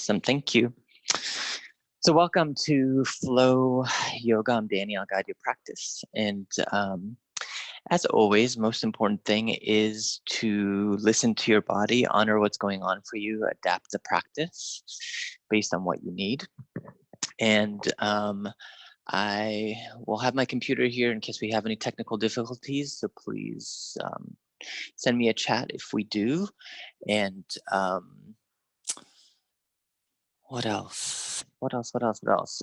Awesome, thank you. So welcome to Flow Yoga. I'm Danny, I'll guide your practice. And as always, most important thing is to listen to your body, honor what's going on for you, adapt the practice based on what you need. And I will have my computer here in case we have any technical difficulties. So please send me a chat if we do. And what else?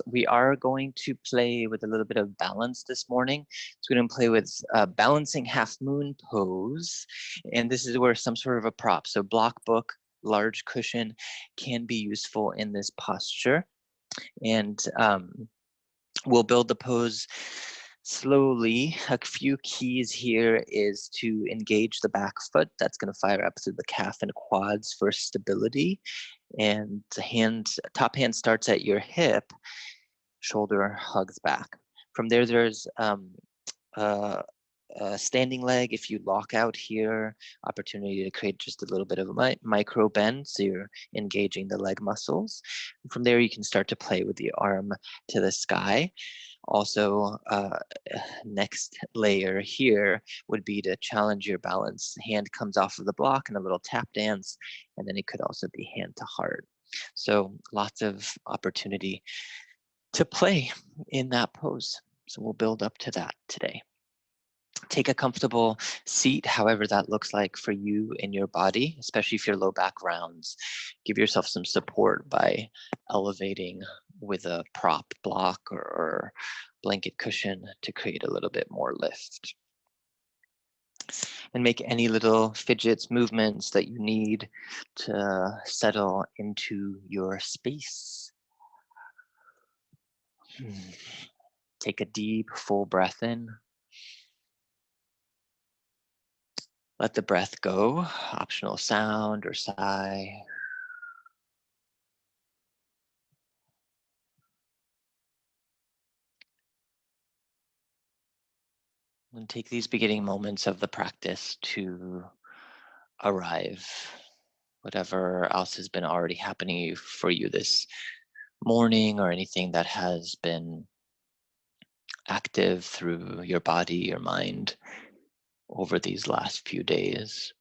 We are going to play with a little bit of balance this morning. So we're going to play with balancing half moon pose. And this is where some sort of a prop, so block book, large cushion, can be useful in this posture. And we'll build the pose slowly. A few keys here is to engage the back foot. That's going to fire up through the calf and quads for stability. And the top hand starts at your hip, shoulder hugs back. From there, there's a standing leg. If you lock out here, opportunity to create just a little bit of a micro bend, so you're engaging the leg muscles. From there, you can start to play with the arm to the sky. Also, next layer here would be to challenge your balance. Hand comes off of the block and a little tap dance, and then it could also be hand to heart. So lots of opportunity to play in that pose. So we'll build up to that today. Take a comfortable seat, however that looks like for you and your body, especially if your low back rounds. Give yourself some support by elevating with a prop block or blanket cushion to create a little bit more lift. And make any little fidgets, movements that you need to settle into your space. Take a deep, full breath in. Let the breath go, optional sound or sigh. And take these beginning moments of the practice to arrive. Whatever else has been already happening for you this morning, or anything that has been active through your body, your mind over these last few days.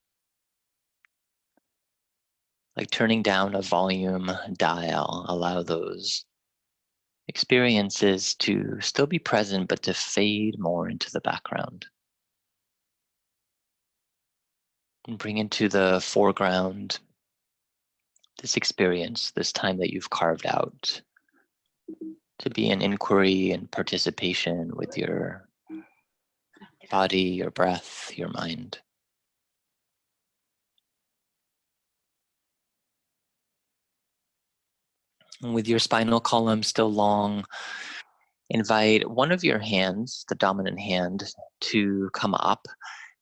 Like turning down a volume dial, allow those experiences to still be present, but to fade more into the background. And bring into the foreground this experience, this time that you've carved out to be an inquiry and participation with your body, your breath, your mind. And with your spinal column still long, invite one of your hands, the dominant hand, to come up.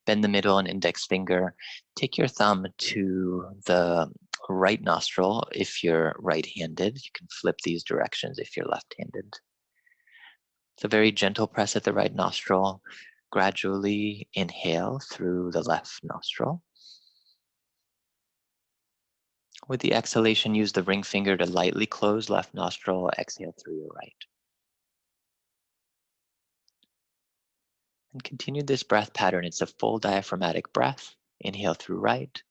Bend the middle and index finger. Take your thumb to the right nostril if you're right-handed. You can flip these directions if you're left-handed. It's a very gentle press at the right nostril. Gradually inhale through the left nostril. With the exhalation, use the ring finger to lightly close left nostril. Exhale through your right. And continue this breath pattern. It's a full diaphragmatic breath. Inhale through right.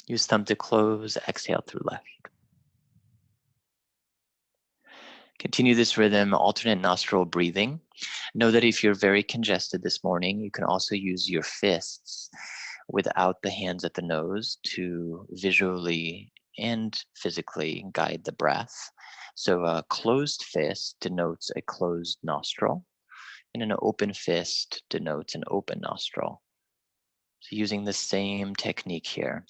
Use thumb to close. Exhale through left. Continue this rhythm, alternate nostril breathing. Know that if you're very congested this morning, you can also use your fists without the hands at the nose to visually and physically guide the breath. So a closed fist denotes a closed nostril, and an open fist denotes an open nostril. So using the same technique here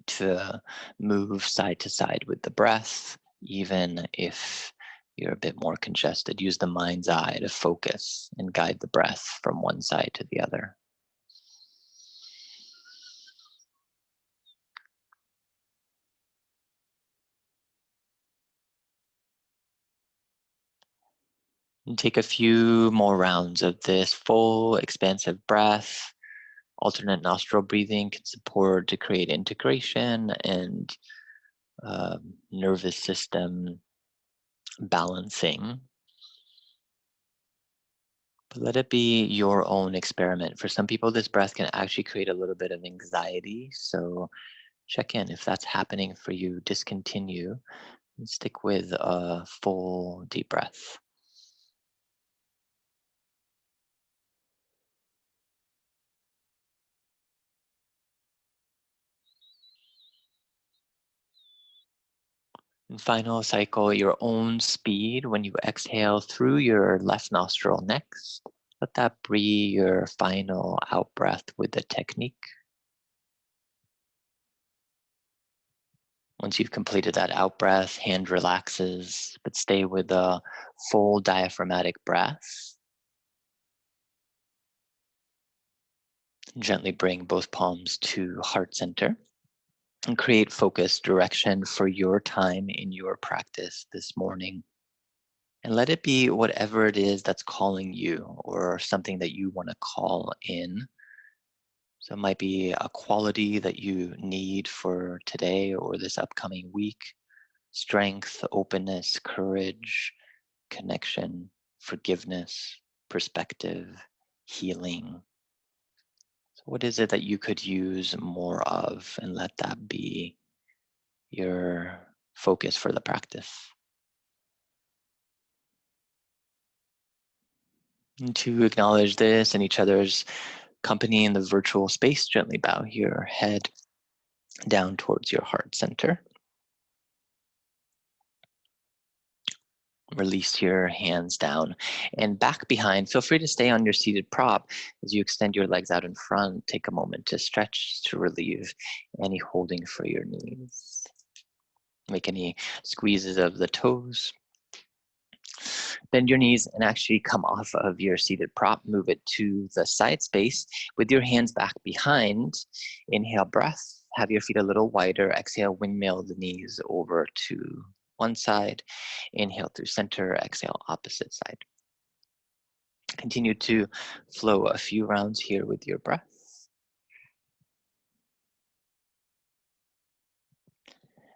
to move side to side with the breath, even if you're a bit more congested. Use the mind's eye to focus and guide the breath from one side to the other. And take a few more rounds of this full expansive breath. Alternate nostril breathing can support to create integration and nervous system balancing. But let it be your own experiment. For some people, this breath can actually create a little bit of anxiety. So check in if that's happening for you. Discontinue and stick with a full deep breath. And final cycle your own speed when you exhale through your left nostril next. Let that be your final out breath with the technique. Once you've completed that out breath, hand relaxes, but stay with a full diaphragmatic breath. Gently bring both palms to heart center and create focus direction for your time in your practice this morning. And let it be whatever it is that's calling you or something that you want to call in. So it might be a quality that you need for today or this upcoming week: strength, openness, courage, connection, forgiveness, perspective, healing. So what is it that you could use more of, and let that be your focus for the practice? And to acknowledge this and each other's company in the virtual space, gently bow your head down towards your heart center. Release your hands down and back behind. Feel free to stay on your seated prop as you extend your legs out in front. Take a moment to stretch to relieve any holding for your knees. Make any squeezes of the toes. Bend your knees and actually come off of your seated prop. Move it to the side space with your hands back behind. Inhale, breath. Have your feet a little wider. Exhale, windmill the knees over to one side. Inhale through center. Exhale, opposite side. Continue to flow a few rounds here with your breath.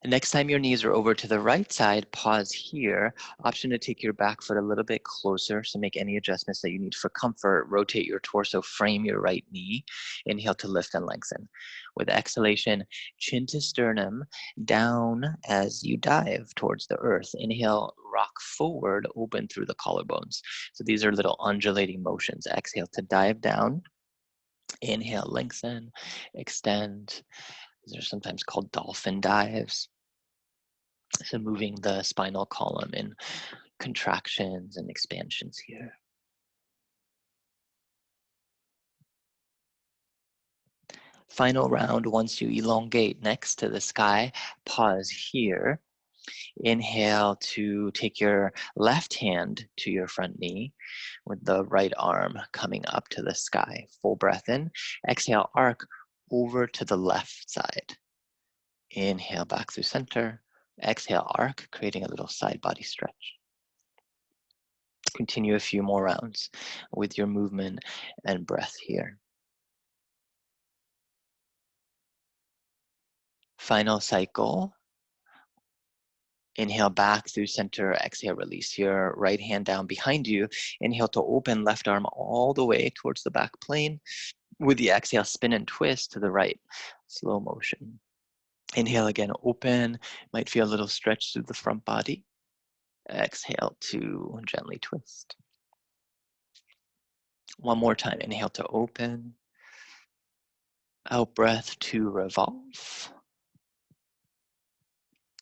And next time your knees are over to the right side, pause here. Option to take your back foot a little bit closer, so make any adjustments that you need for comfort. Rotate your torso, frame your right knee. Inhale to lift and lengthen. With exhalation, chin to sternum, down as you dive towards the earth. Inhale, rock forward, open through the collarbones. So these are little undulating motions. Exhale to dive down. Inhale, lengthen, extend. These are sometimes called dolphin dives. So moving the spinal column in contractions and expansions here. Final round, once you elongate next to the sky, pause here. Inhale to take your left hand to your front knee with the right arm coming up to the sky. Full breath in. Exhale, arc over to the left side. Inhale back through center. Exhale, arc, creating a little side body stretch. Continue a few more rounds with your movement and breath here. Final cycle. Inhale back through center, exhale, release your right hand down behind you. Inhale to open left arm all the way towards the back plane. With the exhale, spin and twist to the right, slow motion. Inhale again, open, might feel a little stretch through the front body. Exhale to gently twist. One more time, inhale to open. Out breath to revolve.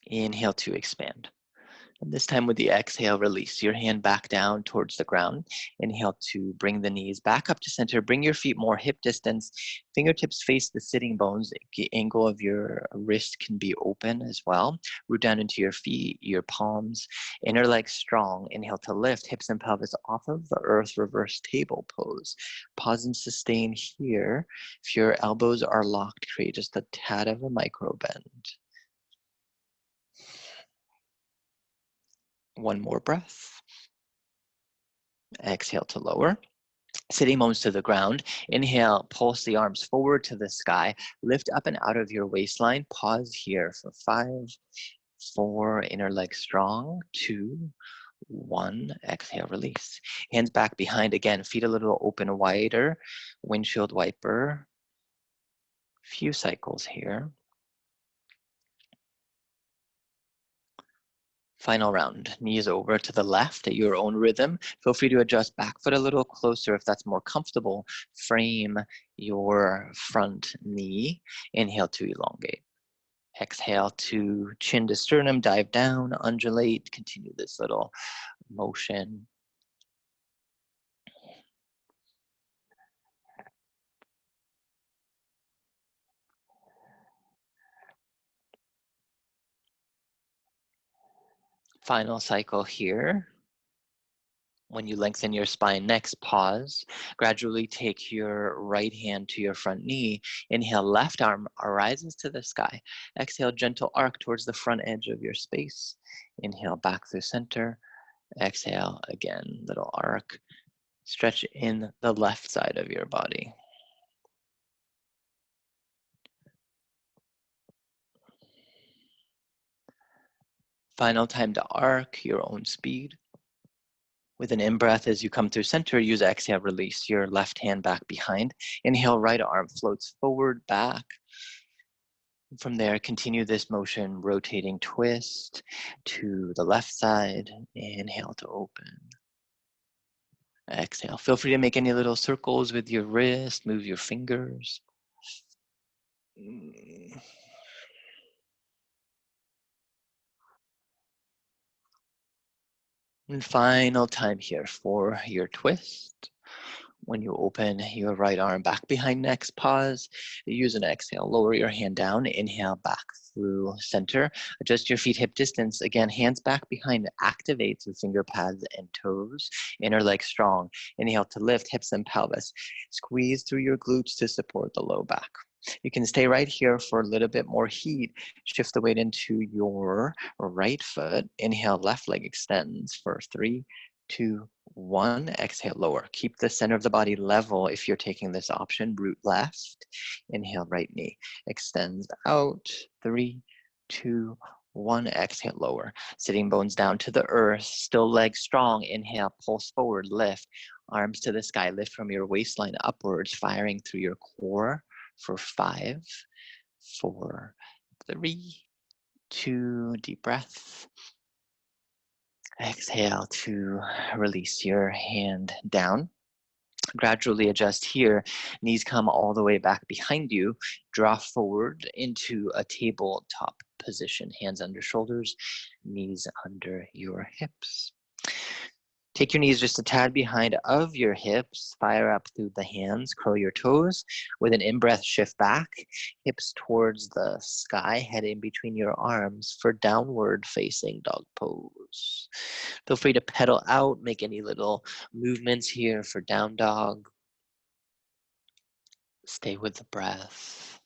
Inhale to expand. And this time with the exhale, release your hand back down towards the ground. Inhale to bring the knees back up to center. Bring your feet more hip distance. Fingertips face the sitting bones. The angle of your wrist can be open as well. Root down into your feet, your palms. Inner leg strong. Inhale to lift, hips and pelvis off of the earth, reverse table pose. Pause and sustain here. If your elbows are locked, create just a tad of a micro bend. One more breath. Exhale to lower. Sitting bones to the ground. Inhale, pulse the arms forward to the sky. Lift up and out of your waistline. Pause here for 5, 4, inner leg strong, 2, 1. Exhale, release. Hands back behind again. Feet a little open wider. Windshield wiper. Few cycles here. Final round. Knees over to the left at your own rhythm. Feel free to adjust back foot a little closer if that's more comfortable. Frame your front knee. Inhale to elongate. Exhale to chin to sternum, dive down, undulate. Continue this little motion. Final cycle here. When you lengthen your spine, next pause. Gradually take your right hand to your front knee. Inhale, left arm rises to the sky. Exhale, gentle arc towards the front edge of your space. Inhale, back through center. Exhale, again, little arc. Stretch in the left side of your body. Final time to arc your own speed. With an in-breath as you come through center, use exhale, release your left hand back behind. Inhale, right arm floats forward, back. From there, continue this motion, rotating twist to the left side. Inhale to open. Exhale. Feel free to make any little circles with your wrist, move your fingers. And final time here for your twist. When you open your right arm back behind next, pause. Use an exhale. Lower your hand down. Inhale back through center. Adjust your feet hip distance. Again, hands back behind. Activate through finger pads and toes. Inner leg strong. Inhale to lift hips and pelvis. Squeeze through your glutes to support the low back. You can stay right here for a little bit more heat. Shift the weight into your right foot. Inhale, left leg extends for 3, 2, 1. Exhale, lower. Keep the center of the body level if you're taking this option. Root left. Inhale, right knee extends out. 3, 2, 1. Exhale, lower. Sitting bones down to the earth. Still legs strong. Inhale, pulse forward, lift. Arms to the sky. Lift from your waistline upwards, firing through your core for 5, 4, 3, 2. Deep breath. Exhale to release your hand down. Gradually adjust here. Knees come all the way back behind you. Draw forward into a tabletop position. Hands under shoulders, knees under your hips. Take your knees just a tad behind of your hips. Fire up through the hands. Curl your toes. With an in-breath, shift back. Hips towards the sky. Head in between your arms for downward facing dog pose. Feel free to pedal out. Make any little movements here for down dog. Stay with the breath.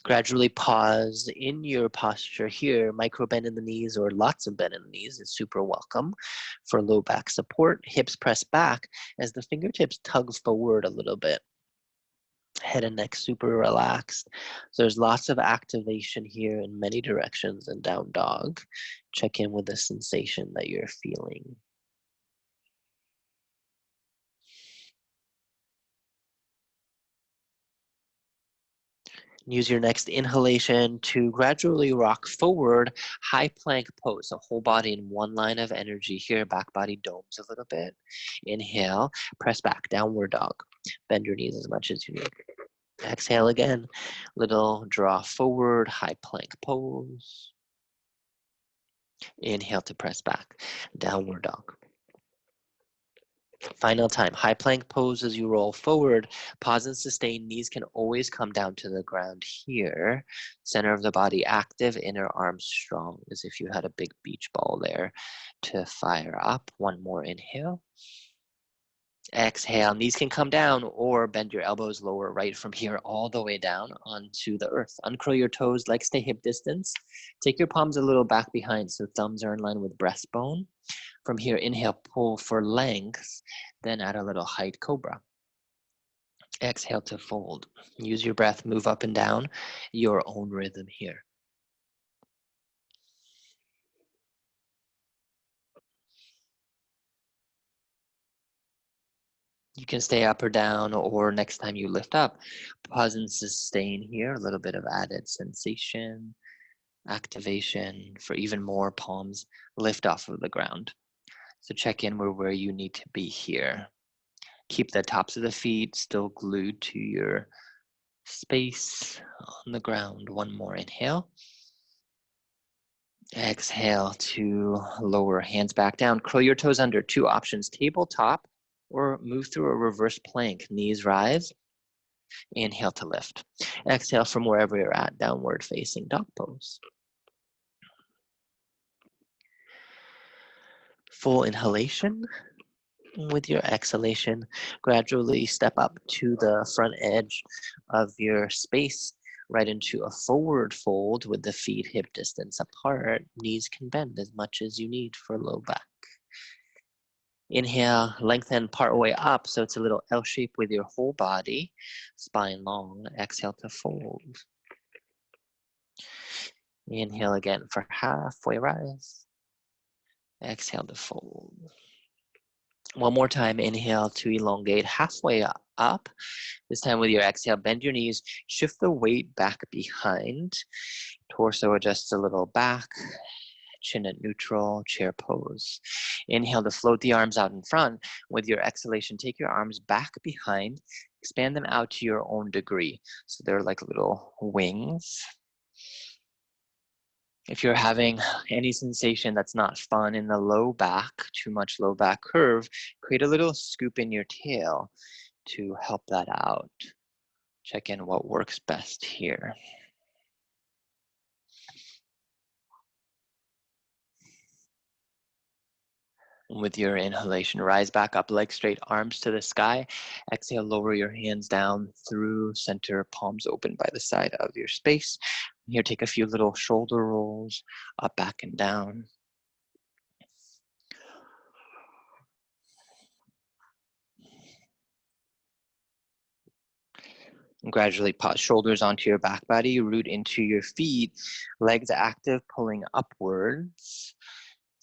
Gradually pause in your posture here. Micro bend in the knees or lots of bend in the knees is super welcome for low back support. Hips press back as the fingertips tug forward a little bit. Head and neck super relaxed. So there's lots of activation here in many directions in down dog. Check in with the sensation that you're feeling. Use your next inhalation to gradually rock forward, high plank pose, so whole body in one line of energy here, back body domes a little bit. Inhale, press back, downward dog. Bend your knees as much as you need. Exhale again, little draw forward, high plank pose. Inhale to press back, downward dog. Final time, high plank pose as you roll forward. Pause and sustain. Knees can always come down to the ground here. Center of the body active, inner arms strong, as if you had a big beach ball there to fire up. One more inhale. Exhale, knees can come down or bend your elbows lower, right from here all the way down onto the earth. Uncurl your toes, legs stay hip distance. Take your palms a little back behind so thumbs are in line with breastbone. From here, inhale, pull for length, then add a little height, cobra. Exhale to fold. Use your breath, move up and down, your own rhythm here. You can stay up or down, or next time you lift up, pause and sustain here, a little bit of added sensation, activation for even more palms lift off of the ground. So check in where you need to be here. Keep the tops of the feet still glued to your space on the ground. One more inhale. Exhale to lower hands back down. Curl your toes under. Two options, tabletop or move through a reverse plank. Knees rise. Inhale to lift. Exhale from wherever you're at, downward facing dog pose. Full inhalation. With your exhalation, gradually step up to the front edge of your space, right into a forward fold with the feet hip distance apart. Knees can bend as much as you need for low back. Inhale, lengthen part way up so it's a little L shape with your whole body, spine long. Exhale to fold. Inhale again for halfway rise. Exhale to fold. One more time, inhale to elongate halfway up. This time with your exhale, bend your knees, shift the weight back behind. Torso adjusts a little back, chin at neutral, chair pose. Inhale to float the arms out in front. With your exhalation, take your arms back behind, expand them out to your own degree. So they're like little wings. If you're having any sensation that's not fun in the low back, too much low back curve, create a little scoop in your tail to help that out. Check in what works best here. With your inhalation, rise back up, legs straight, arms to the sky. Exhale, lower your hands down through center, palms open by the side of your space. Here, take a few little shoulder rolls, up, back, and down. And gradually pause, shoulders onto your back body, root into your feet, legs active, pulling upwards.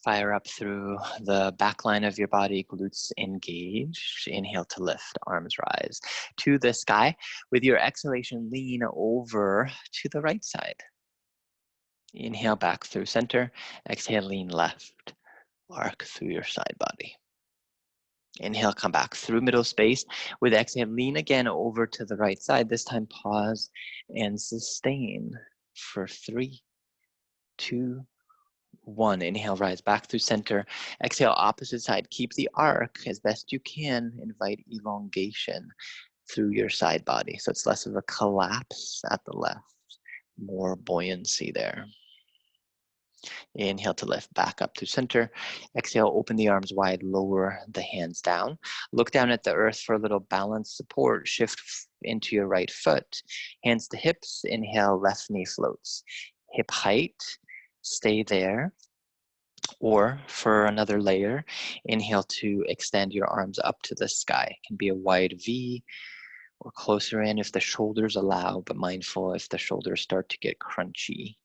Fire up through the back line of your body, glutes engaged. Inhale to lift, arms rise to the sky. With your exhalation, lean over to the right side. Inhale back through center. Exhale, lean left, arc through your side body. Inhale, come back through middle space. With exhale, lean again over to the right side. This time, pause and sustain for 3, 2, 1. Inhale, rise back through center. Exhale, opposite side. Keep the arc as best you can. Invite elongation through your side body. So it's less of a collapse at the left, more buoyancy there. Inhale to lift back up to center. Exhale, open the arms wide, lower the hands down. Look down at the earth for a little balance support. Shift into your right foot. Hands to hips. Inhale, left knee floats. Hip height, stay there. Or for another layer, inhale to extend your arms up to the sky. It can be a wide V or closer in if the shoulders allow, but mindful if the shoulders start to get crunchy.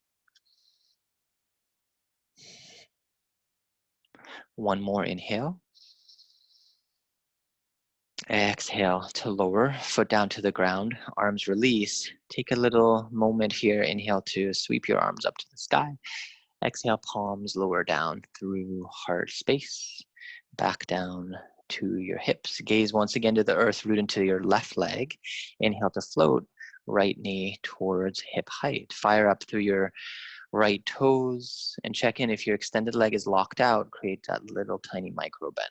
One more inhale. Exhale to lower, foot down to the ground, arms release. Take a little moment here. Inhale to sweep your arms up to the sky. Exhale, palms lower down through heart space, back down to your hips. Gaze once again to the earth, root into your left leg. Inhale to float, right knee towards hip height. Fire up through your right toes and check in if your extended leg is locked out. Create that little tiny micro bend.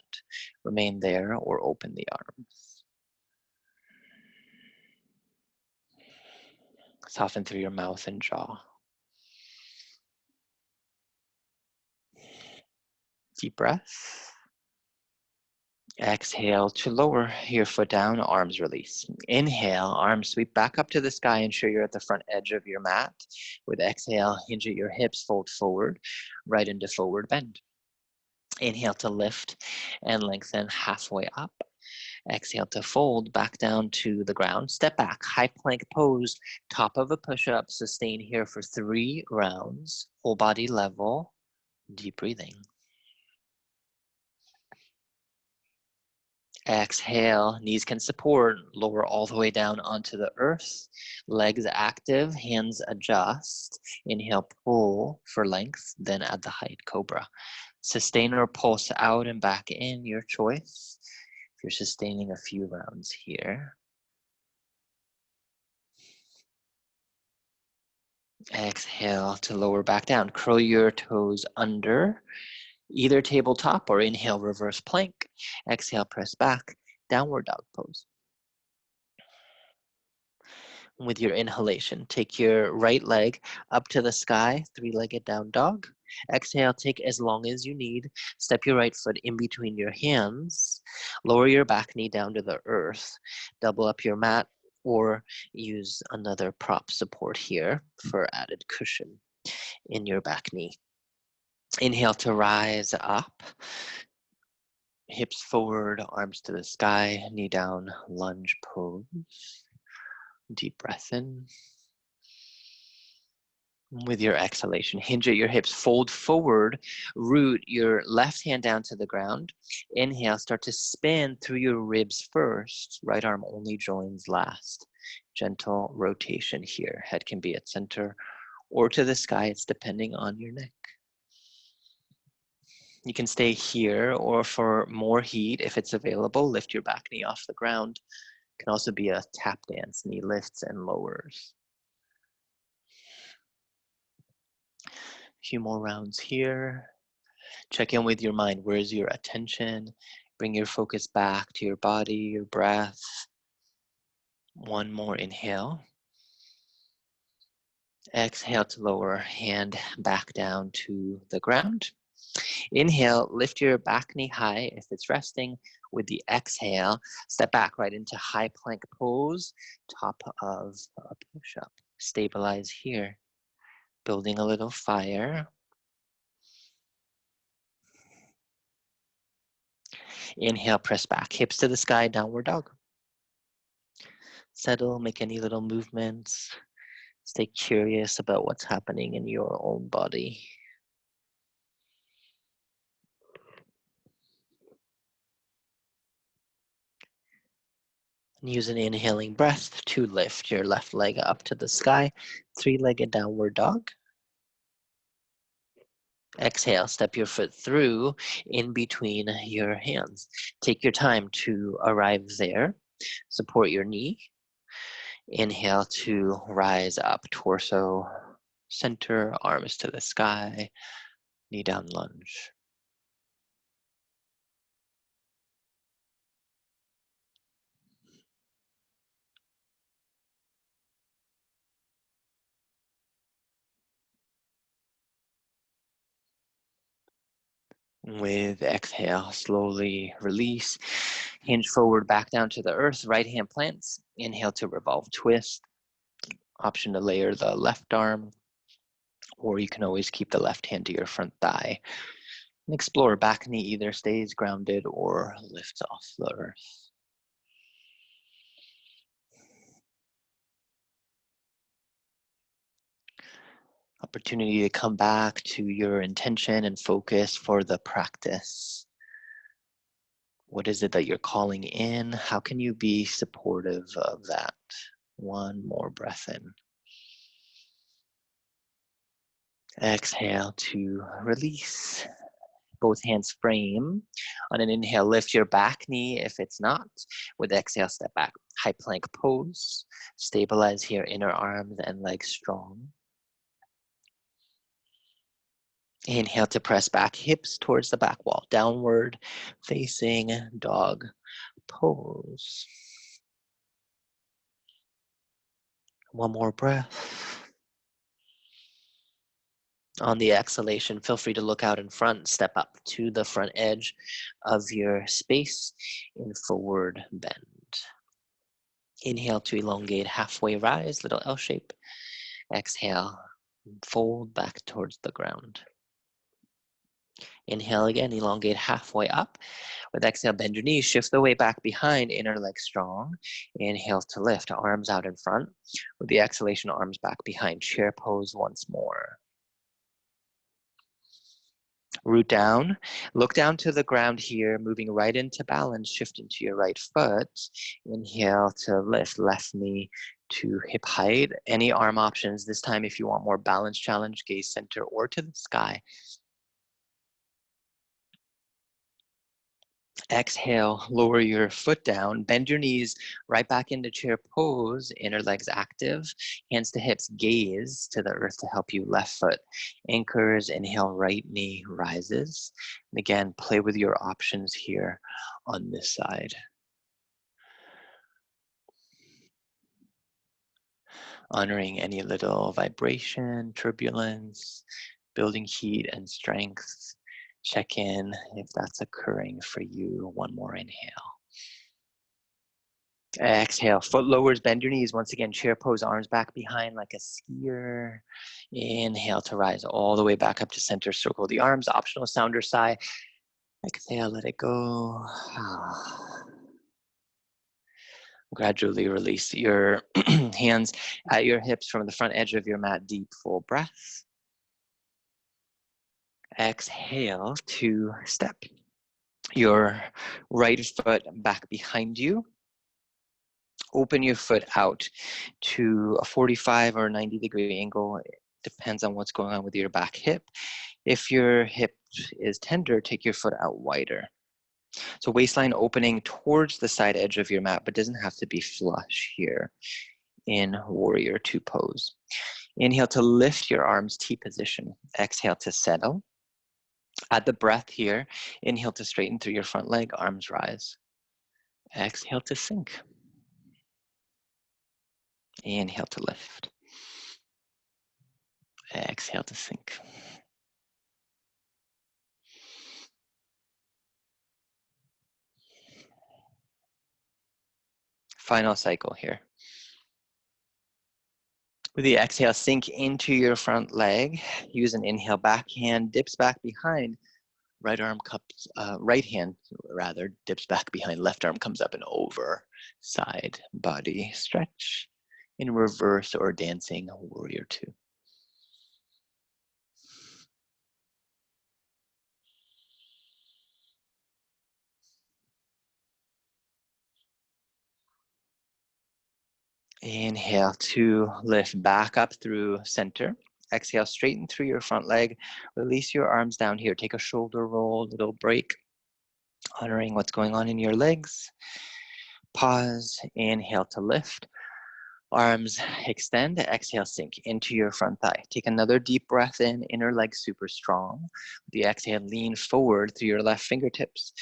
Remain there or open the arms. Soften through your mouth and jaw. Deep breath. Exhale to lower your foot down, arms release. Inhale, arms sweep back up to the sky. Ensure you're at the front edge of your mat. With exhale, hinge at your hips, fold forward, right into forward bend. Inhale to lift and lengthen halfway up. Exhale to fold back down to the ground. Step back, high plank pose, top of a push-up. Sustain here for 3 rounds. Whole body level, deep breathing. Exhale, knees can support, lower all the way down onto the earth. Legs active, hands adjust. Inhale, pull for length, then add the height, cobra. Sustain or pulse out and back in, your choice. If you're sustaining a few rounds here. Exhale to lower back down. Curl your toes under either tabletop or inhale, reverse plank. Exhale, press back, downward dog pose. With your inhalation, take your right leg up to the sky, 3-legged down dog. Exhale, take as long as you need. Step your right foot in between your hands. Lower your back knee down to the earth. Double up your mat or use another prop support here for added cushion in your back knee. Inhale to rise up. Hips forward, arms to the sky, knee down, lunge pose. Deep breath in. With your exhalation, hinge at your hips, fold forward, root your left hand down to the ground. Inhale, start to spin through your ribs first. Right arm only joins last. Gentle rotation here. Head can be at center or to the sky. It's depending on your neck. You can stay here, or for more heat, if it's available, lift your back knee off the ground. It can also be a tap dance, knee lifts and lowers. A few more rounds here. Check in with your mind. Where's your attention? Bring your focus back to your body, your breath. One more inhale. Exhale to lower, hand back down to the ground. Inhale, lift your back knee high if it's resting. With the exhale, step back right into high plank pose, top of a push-up. Stabilize here, building a little fire. Inhale, press back, hips to the sky, downward dog. Settle, make any little movements. Stay curious about what's happening in your own body. And use an inhaling breath to lift your left leg up to the sky. 3-legged downward dog. Exhale, step your foot through in between your hands. Take your time to arrive there. Support your knee. Inhale to rise up, torso center, arms to the sky, knee down lunge. With exhale, slowly release. Hinge forward, back down to the earth. Right hand plants. Inhale to revolve twist. Option to layer the left arm, or you can always keep the left hand to your front thigh. And explore back knee either stays grounded or lifts off the earth. Opportunity to come back to your intention and focus for the practice. What is it that you're calling in? How can you be supportive of that? One more breath in. Exhale to release. Both hands frame. On an inhale, lift your back knee if it's not. With exhale, step back. High plank pose. Stabilize here, inner arms and legs strong. Inhale to press back, hips towards the back wall. Downward facing dog pose. One more breath. On the exhalation, feel free to look out in front, step up to the front edge of your space in forward bend. Inhale to elongate, halfway rise, little L shape. Exhale, fold back towards the ground. Inhale again, elongate halfway up. With exhale, bend your knees, shift the weight back behind, inner leg strong. Inhale to lift, arms out in front. With the exhalation, arms back behind, chair pose once more. Root down, look down to the ground here, moving right into balance, shift into your right foot. Inhale to lift, left knee to hip height. Any arm options this time if you want more balance challenge, gaze center or to the sky. Exhale, lower your foot down, bend your knees right back into chair pose, inner legs active, hands to hips, gaze to the earth to help you. Left foot anchors, inhale, right knee rises. And again, play with your options here on this side. Honoring any little vibration, turbulence, building heat and strength. Check in if that's occurring for you. One more inhale. Exhale, foot lowers, bend your knees. Once again, chair pose, arms back behind like a skier. Inhale to rise all the way back up to center. Circle the arms, optional sounder sigh. Exhale, let it go. Gradually release your hands at your hips from the front edge of your mat. Deep, full breath. Exhale to step your right foot back behind you. Open your foot out to a 45 or 90-degree angle. It depends on what's going on with your back hip. If your hip is tender, take your foot out wider. So waistline opening towards the side edge of your mat, but doesn't have to be flush here in warrior two pose. Inhale to lift your arms, T position. Exhale to settle. Add the breath here. Inhale to straighten through your front leg, arms rise. Exhale to sink. Inhale to lift. Exhale to sink. Final cycle here. With the exhale, sink into your front leg. Use an inhale, back hand dips back behind. Right arm cups, right hand rather, dips back behind. Left arm comes up and over. Side body stretch. In reverse or dancing warrior two. Inhale to lift back up through center. Exhale, straighten through your front leg. Release your arms down here. Take a shoulder roll, little break. Honoring what's going on in your legs. Pause, inhale to lift. Arms extend, exhale, sink into your front thigh. Take another deep breath in, inner leg super strong. With the exhale, lean forward through your left fingertips.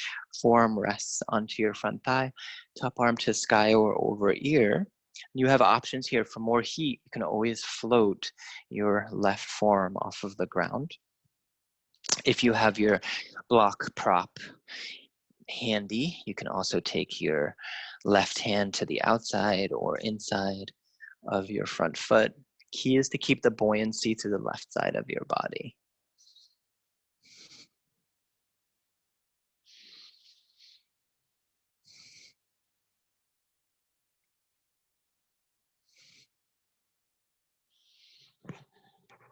Forearm rests onto your front thigh. Top arm to sky or over ear. You have options here for more heat. You can always float your left forearm off of the ground. If you have your block prop handy, you can also take your left hand to the outside or inside of your front foot. Key is to keep the buoyancy to the left side of your body.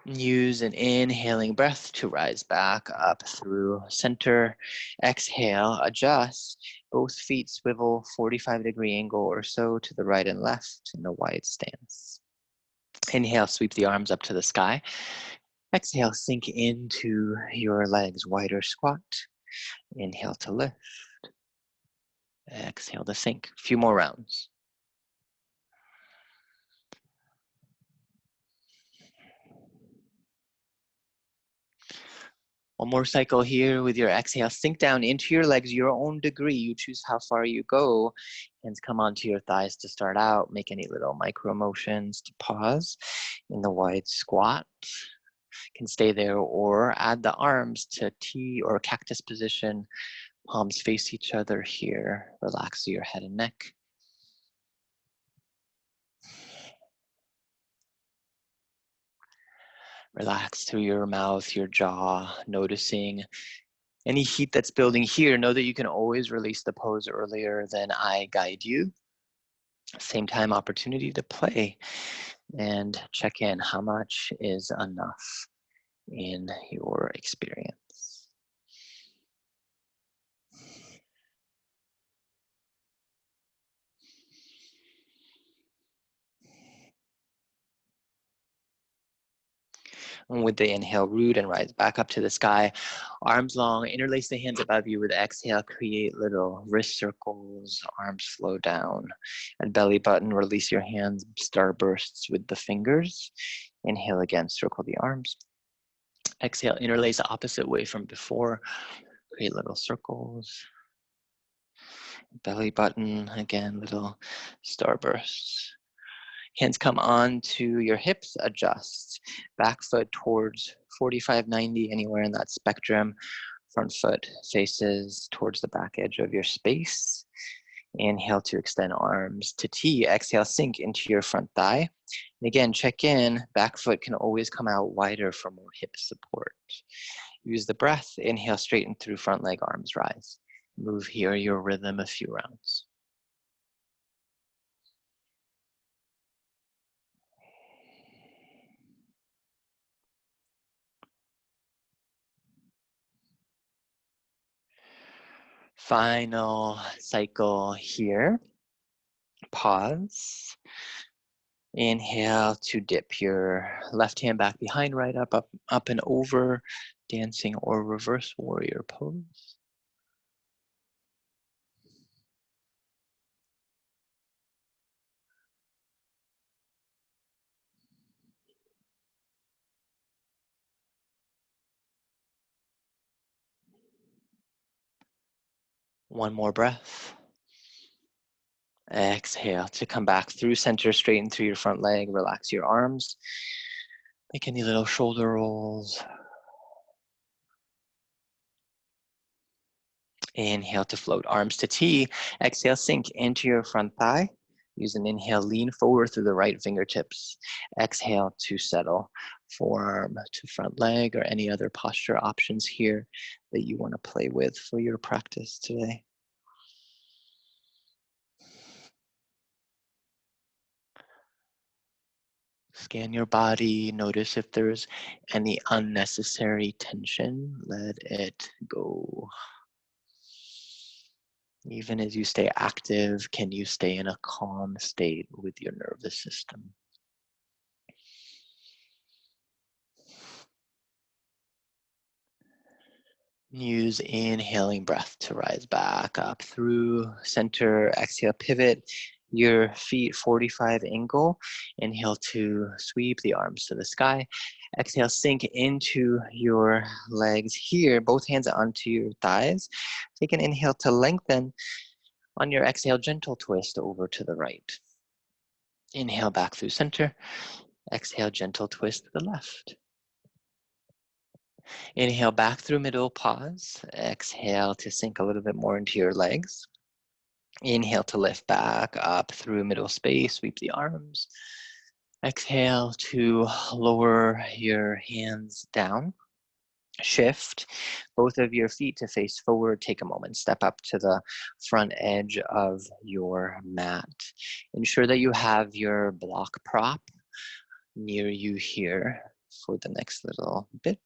Use an inhaling breath to rise back up through center. Exhale, adjust. Both feet swivel 45-degree angle or so to the right and left in a wide stance. Inhale, sweep the arms up to the sky. Exhale, sink into your legs, wider squat. Inhale to lift. Exhale to sink. A few more rounds. One more cycle here with your exhale. Sink down into your legs, your own degree. You choose how far you go. Hands come onto your thighs to start out. Make any little micro motions to pause in the wide squat. can stay there, or add the arms to T or cactus position. Palms face each other here. Relax your head and neck. Relax through your mouth, your jaw, noticing any heat that's building here. Know that you can always release the pose earlier than I guide you. Same time opportunity to play and check in. How much is enough in your experience? And with the inhale, root and rise back up to the sky. Arms long, interlace the hands above you. With exhale, create little wrist circles, arms flow down. And belly button, release your hands, starbursts with the fingers. Inhale again, circle the arms. Exhale, interlace the opposite way from before. Create little circles. Belly button, again, little starbursts. Hands come on to your hips, adjust. Back foot towards 45-90, anywhere in that spectrum. Front foot faces towards the back edge of your space. Inhale to extend arms to T. Exhale, sink into your front thigh. And again, check in. Back foot can always come out wider for more hip support. Use the breath. Inhale, straighten through front leg, arms rise. Move here your rhythm a few rounds. Final cycle here. Pause. Inhale to dip your left hand back behind, right up, up, up and over, dancing or reverse warrior pose. One more breath. Exhale to come back through center, straighten through your front leg, relax your arms. Make any little shoulder rolls. Inhale to float, arms to T. Exhale, sink into your front thigh. Use an inhale, lean forward through the right fingertips. Exhale to settle, forearm to front leg, or any other posture options here that you want to play with for your practice today. Scan your body, notice if there's any unnecessary tension, let it go. Even as you stay active, can you stay in a calm state with your nervous system? Use inhaling breath to rise back up through center. Exhale, pivot your feet 45 angle. Inhale to sweep the arms to the sky. Exhale, sink into your legs here, both hands onto your thighs. Take an inhale to lengthen. On your exhale, gentle twist over to the right. Inhale back through center. Exhale, gentle twist to the left. Inhale back through middle, pause. Exhale to sink a little bit more into your legs. Inhale to lift back up through middle space, sweep the arms. Exhale to lower your hands down. Shift both of your feet to face forward. Take a moment, step up to the front edge of your mat. Ensure that you have your block prop near you here for the next little bit.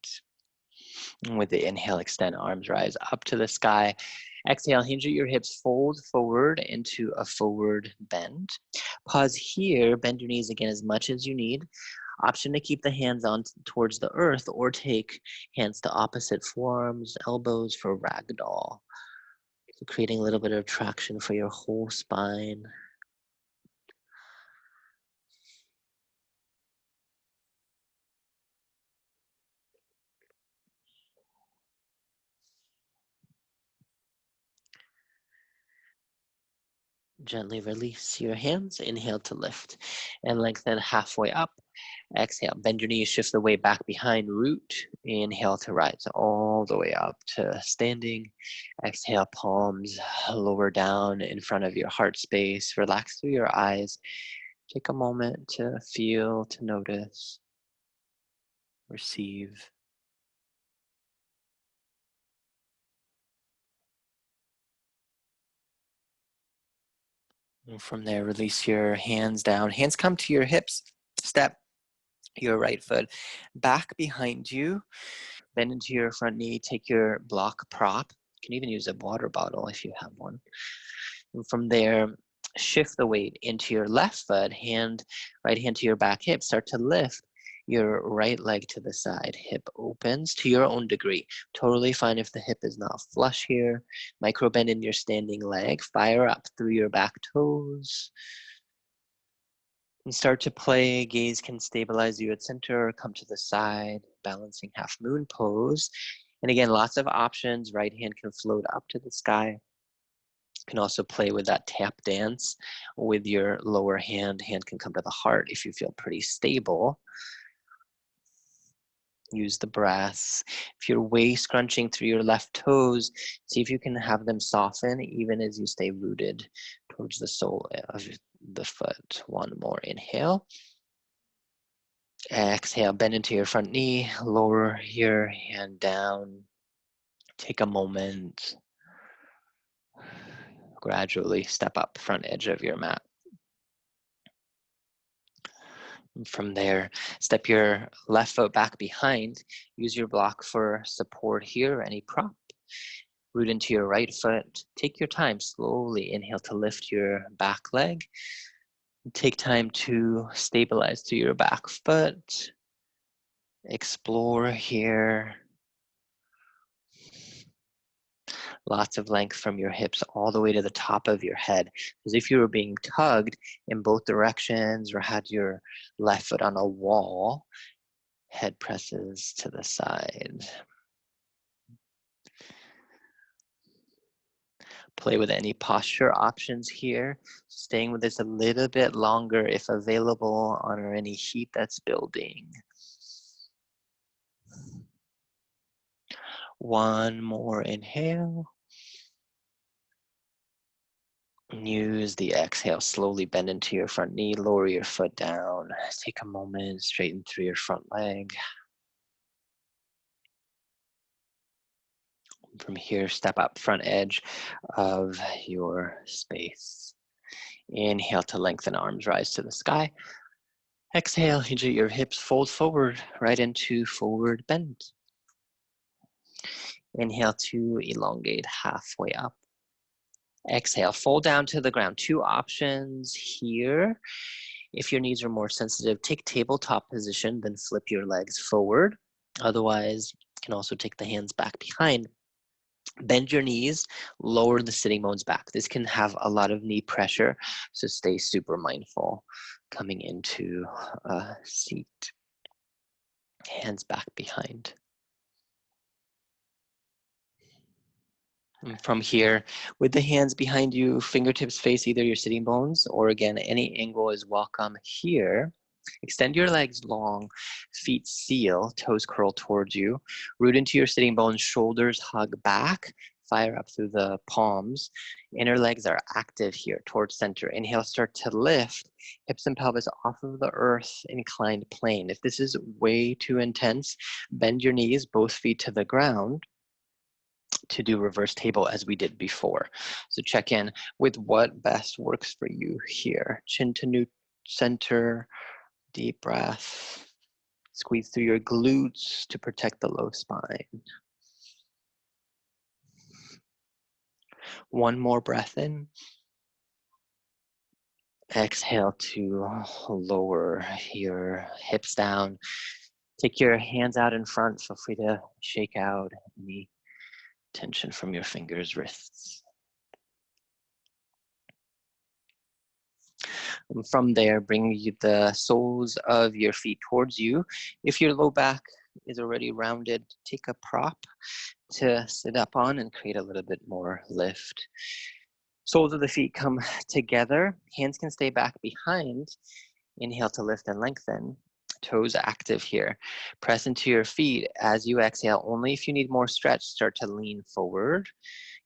And with the inhale, extend arms, rise up to the sky. Exhale, hinge at your hips, fold forward into a forward bend. Pause here, bend your knees again as much as you need. Option to keep the hands on towards the earth or take hands to opposite forearms, elbows for ragdoll. So creating a little bit of traction for your whole spine. Gently release your hands, inhale to lift and lengthen halfway up. Exhale, bend your knees, shift the weight back behind, root. Inhale to rise all the way up to standing. Exhale, palms lower down in front of your heart space. Relax through your eyes. Take a moment to feel, to notice, receive. And from there, release your hands down. Hands come to your hips. Step your right foot back behind you. Bend into your front knee. Take your block prop. You can even use a water bottle if you have one. And from there, shift the weight into your left foot. Right hand to your back hip. Start to lift your right leg to the side. Hip opens to your own degree. Totally fine if the hip is not flush here. Micro bend in your standing leg. Fire up through your back toes. And start to play. Gaze can stabilize you at center. Come to the side. Balancing half moon pose. And again, lots of options. Right hand can float up to the sky. You can also play with that tap dance with your lower hand. Hand can come to the heart if you feel pretty stable. Use the breath. If you're way scrunching through your left toes, see if you can have them soften even as you stay rooted towards the sole of the foot. One more inhale. Exhale, bend into your front knee, lower your hand down. Take a moment. Gradually step up front edge of your mat. From there, step your left foot back behind. Use your block for support here, any prop. Root into your right foot. Take your time, slowly inhale to lift your back leg. Take time to stabilize through your back foot. Explore here. Lots of length from your hips all the way to the top of your head. As if you were being tugged in both directions or had your left foot on a wall. Head presses to the side. Play with any posture options here. Staying with this a little bit longer if available, honor any heat that's building. One more inhale. Use the exhale, slowly bend into your front knee, lower your foot down. Take a moment, straighten through your front leg. From here, step up front edge of your space. Inhale to lengthen arms, rise to the sky. Exhale, hinge at your hips, fold forward, right into forward bend. Inhale to elongate halfway up. Exhale, fold down to the ground. Two options here. If your knees are more sensitive, take tabletop position, then flip your legs forward. Otherwise, you can also take the hands back behind. Bend your knees, lower the sitting bones back. This can have a lot of knee pressure, so stay super mindful coming into a seat. Hands back behind. And from here, with the hands behind you, fingertips face either your sitting bones, or again, any angle is welcome here. Extend your legs long, feet seal, toes curl towards you. Root into your sitting bones, shoulders hug back, fire up through the palms. Inner legs are active here towards center. Inhale, start to lift, hips and pelvis off of the earth, inclined plane. If this is way too intense, bend your knees, both feet to the ground to do reverse table as we did before. So check in with what best works for you here. Chin to new center, deep breath. Squeeze through your glutes to protect the low spine. One more breath in. Exhale to lower your hips down. Take your hands out in front. Feel free to shake out any tension from your fingers, wrists. And from there, bring the soles of your feet towards you. If your low back is already rounded, take a prop to sit up on and create a little bit more lift. Soles of the feet come together. Hands can stay back behind. Inhale to lift and lengthen. Toes active here. Press into your feet as you exhale. Only if you need more stretch, start to lean forward.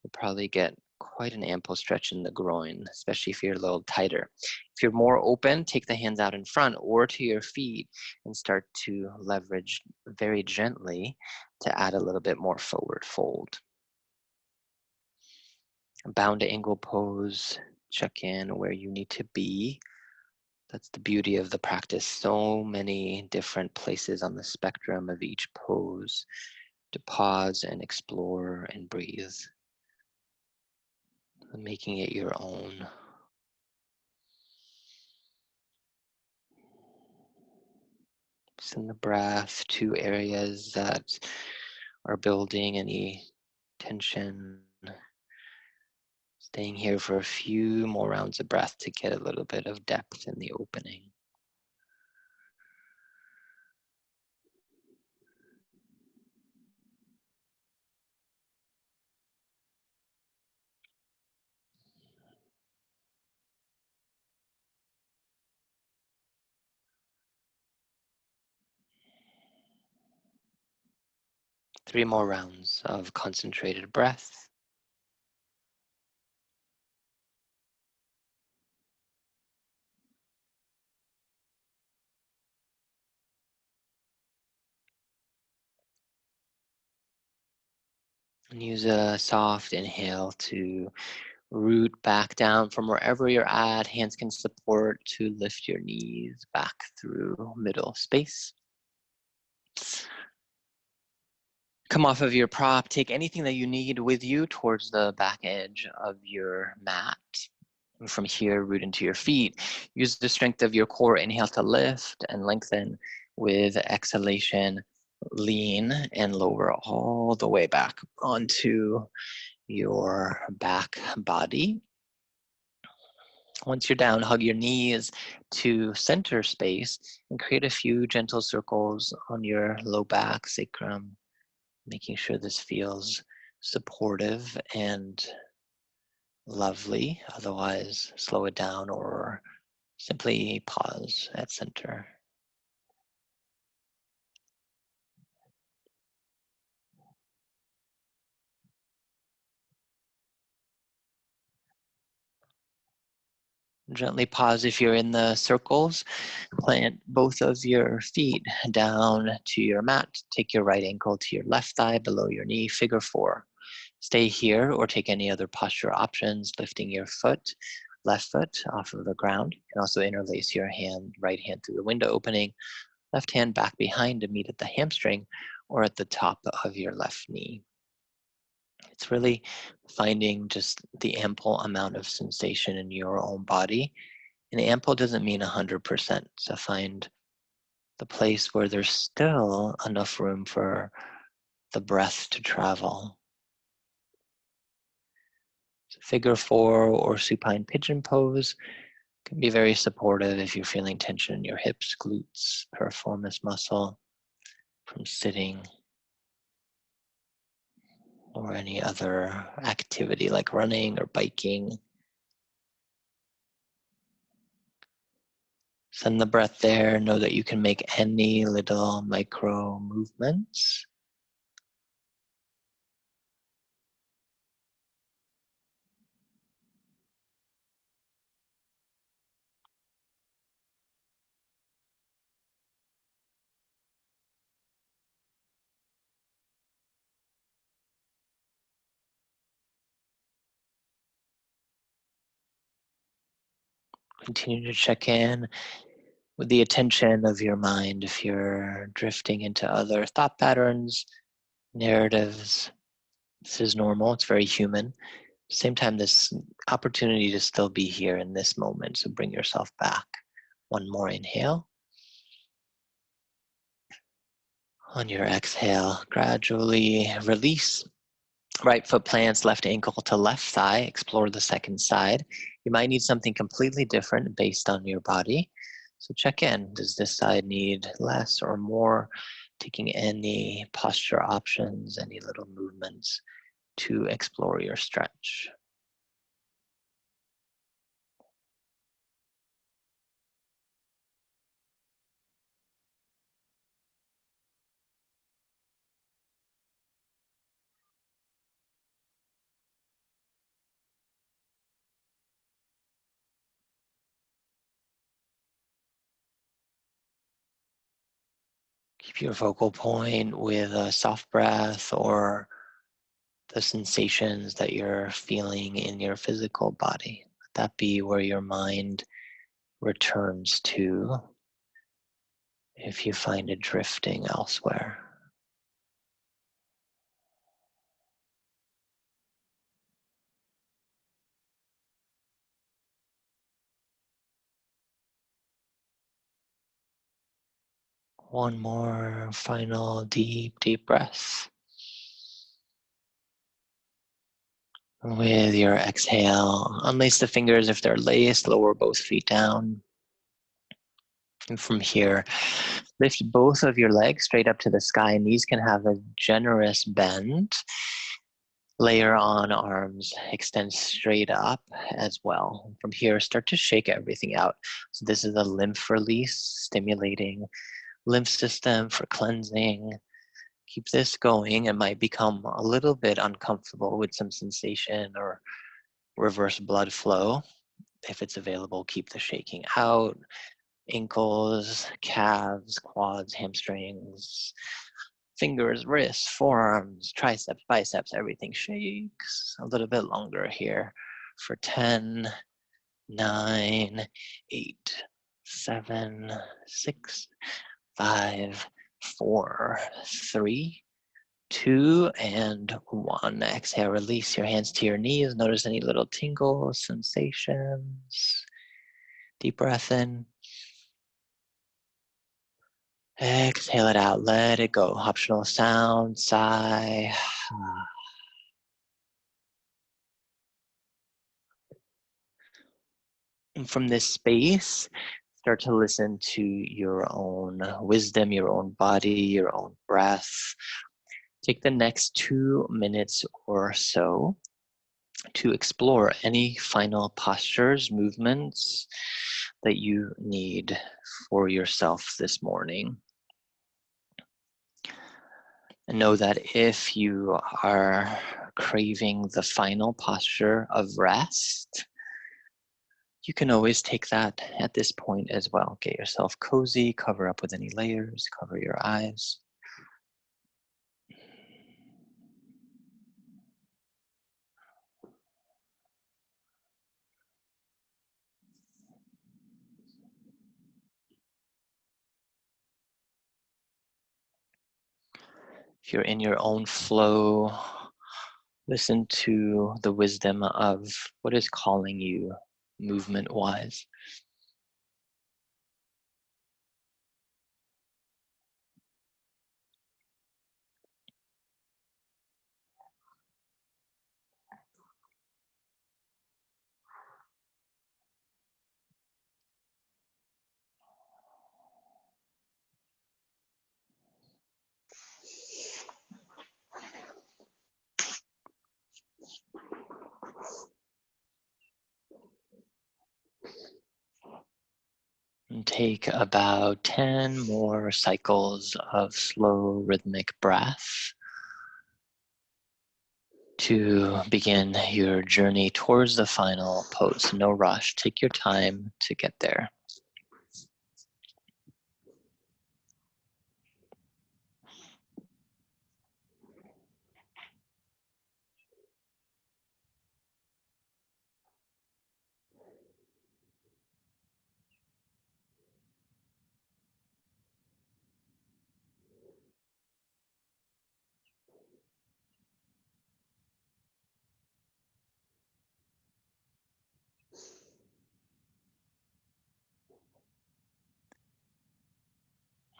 You'll probably get quite an ample stretch in the groin, especially if you're a little tighter. If you're more open, take the hands out in front or to your feet and start to leverage very gently to add a little bit more forward fold. Bound angle pose, check in where you need to be. That's the beauty of the practice. So many different places on the spectrum of each pose to pause and explore and breathe, making it your own. Send the breath to areas that are building any tension. Staying here for a few more rounds of breath to get a little bit of depth in the opening. Three more rounds of concentrated breath. And use a soft inhale to root back down from wherever you're at. Hands can support to lift your knees back through middle space. Come off of your prop, take anything that you need with you towards the back edge of your mat. And from here, root into your feet. Use the strength of your core. Inhale to lift and lengthen. With exhalation, lean and lower all the way back onto your back body. Once you're down, hug your knees to center space and create a few gentle circles on your low back, sacrum, making sure this feels supportive and lovely. Otherwise, slow it down or simply pause at center. Gently pause if you're in the circles. Plant both of your feet down to your mat. Take your right ankle to your left thigh below your knee, figure four. Stay here or take any other posture options, lifting your foot, left foot off of the ground. You can also interlace your hand, right hand through the window opening, left hand back behind to meet at the hamstring or at the top of your left knee. It's really finding just the ample amount of sensation in your own body. And ample doesn't mean 100%. So find the place where there's still enough room for the breath to travel. So figure four or supine pigeon pose can be very supportive if you're feeling tension in your hips, glutes, piriformis muscle from sitting or any other activity like running or biking. Send the breath there. Know that you can make any little micro movements. Continue to check in with the attention of your mind if you're drifting into other thought patterns, narratives. This is normal, it's very human. Same time, this opportunity to still be here in this moment, so bring yourself back. One more inhale. On your exhale, gradually release. Right foot plants, left ankle to left thigh. Explore the second side. You might need something completely different based on your body. So check in. Does this side need less or more? Taking any posture options, any little movements to explore your stretch. Keep your focal point with a soft breath or the sensations that you're feeling in your physical body. Let that be where your mind returns to if you find it drifting elsewhere. One more final deep, deep breath. With your exhale, unlace the fingers if they're laced, lower both feet down. And from here, lift both of your legs straight up to the sky. Knees can have a generous bend. Layer on arms, extend straight up as well. From here, start to shake everything out. So this is a lymph release, stimulating lymph system for cleansing. Keep this going. It might become a little bit uncomfortable with some sensation or reverse blood flow. If it's available, keep the shaking out. Ankles, calves, quads, hamstrings, fingers, wrists, forearms, triceps, biceps, everything shakes. A little bit longer here for 10, 9, 8, 7, 6, 5, 4, 3, 2, and 1. Exhale, release your hands to your knees. Notice any little tingles, sensations. Deep breath in. Exhale it out. Let it go. Optional sound, sigh. And from this space, start to listen to your own wisdom, your own body, your own breath. Take the next 2 minutes or so to explore any final postures, movements that you need for yourself this morning. And know that if you are craving the final posture of rest, you can always take that at this point as well. Get yourself cozy, cover up with any layers, cover your eyes. If you're in your own flow, listen to the wisdom of what is calling you movement-wise. And take about 10 more cycles of slow rhythmic breath to begin your journey towards the final pose. No rush. Take your time to get there.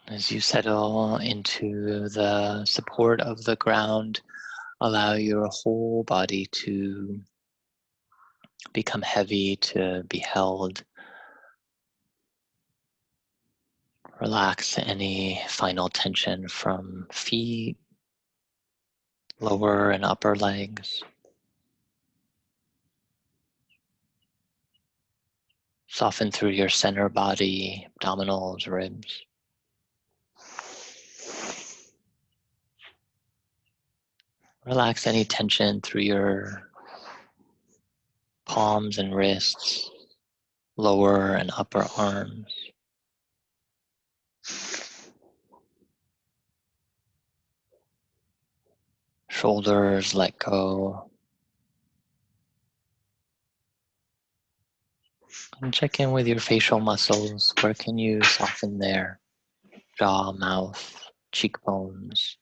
As you settle into the support of the ground, allow your whole body to become heavy, to be held. Relax any final tension from feet, lower and upper legs. Soften through your center body, abdominals, ribs. Relax any tension through your palms and wrists, lower and upper arms. Shoulders let go. And check in with your facial muscles. Where can you soften there? Jaw, mouth, cheekbones,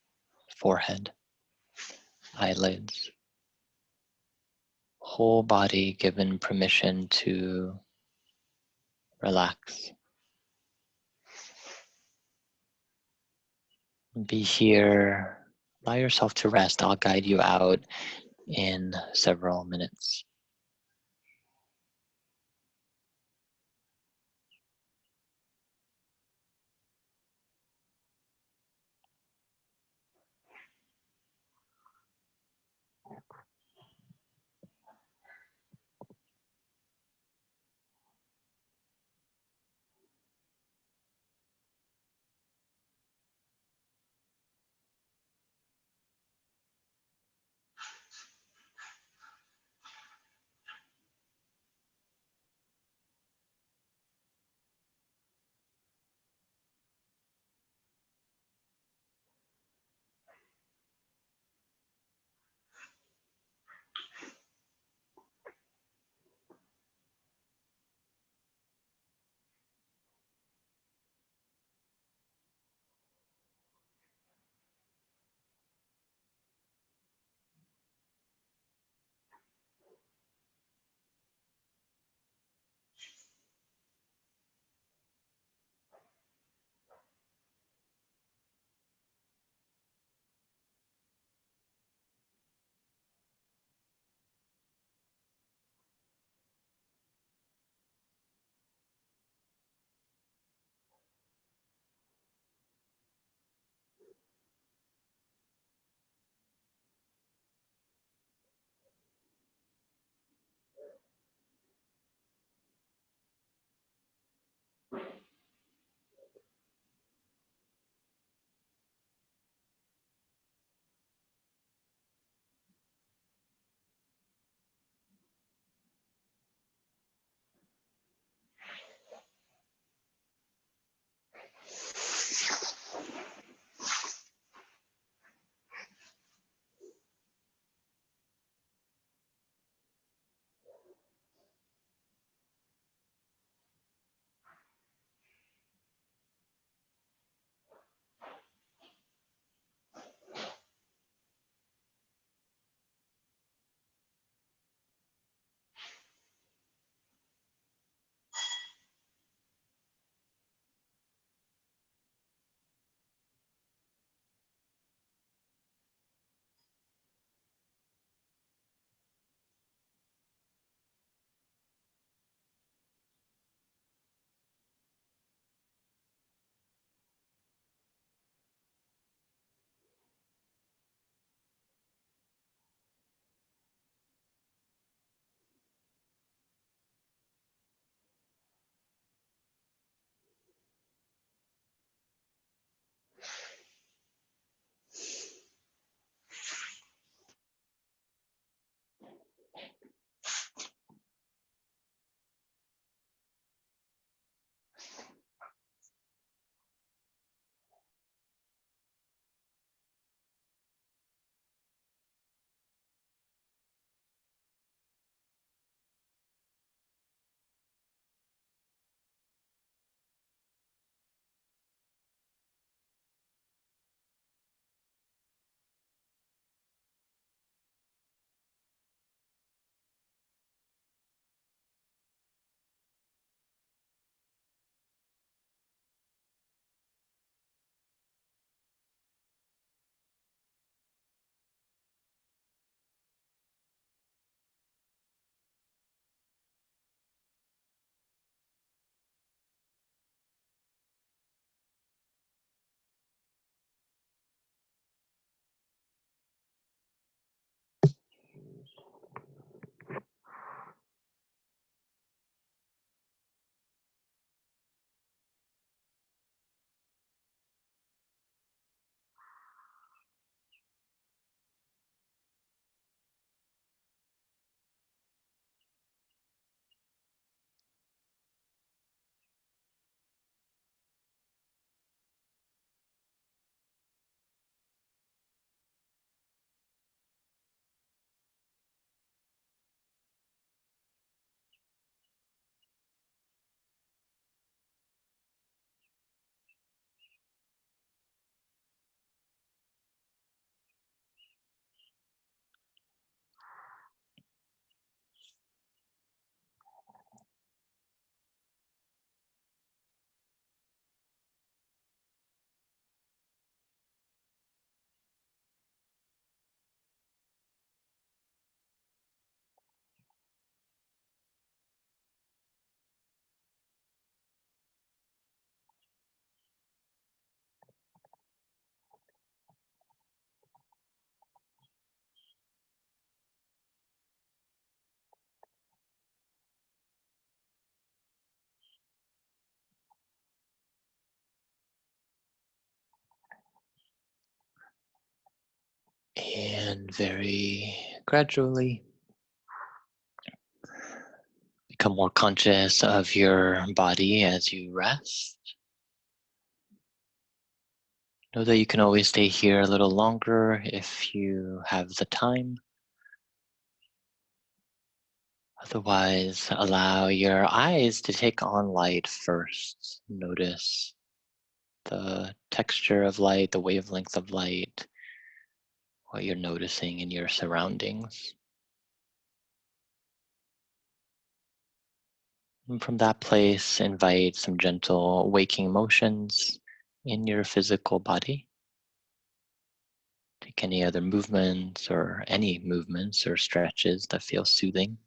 forehead, eyelids. Whole body given permission to relax. Be here. Allow yourself to rest. I'll guide you out in several minutes. And very gradually become more conscious of your body as you rest. Know that you can always stay here a little longer if you have the time. Otherwise, allow your eyes to take on light first. Notice the texture of light, the wavelength of light, what you're noticing in your surroundings. And from that place, invite some gentle waking motions in your physical body. Take any other movements or any movements or stretches that feel soothing.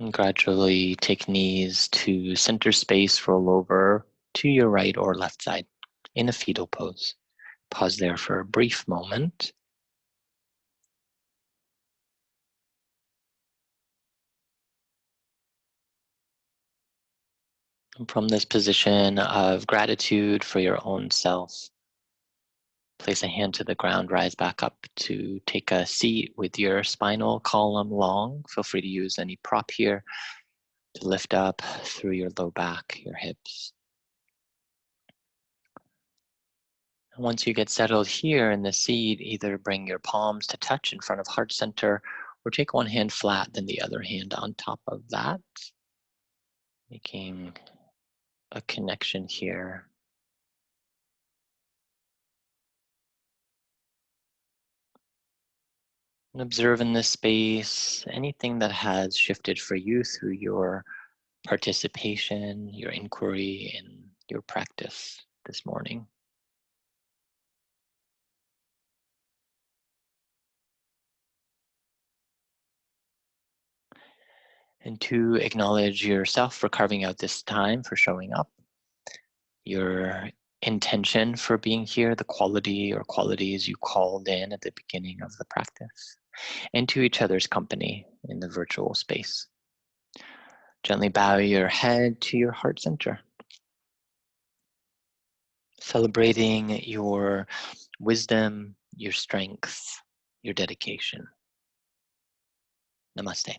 And gradually take knees to center space, roll over to your right or left side in a fetal pose. Pause there for a brief moment. And from this position of gratitude for your own self, place a hand to the ground, rise back up to take a seat with your spinal column long. Feel free to use any prop here to lift up through your low back, your hips. And once you get settled here in the seat, either bring your palms to touch in front of heart center or take one hand flat, then the other hand on top of that, making a connection here. And observe in this space anything that has shifted for you through your participation, your inquiry, and your practice this morning. And to acknowledge yourself for carving out this time, for showing up, your intention for being here, the quality or qualities you called in at the beginning of the practice, and to each other's company in the virtual space. Gently bow your head to your heart center, celebrating your wisdom, your strength, your dedication. Namaste.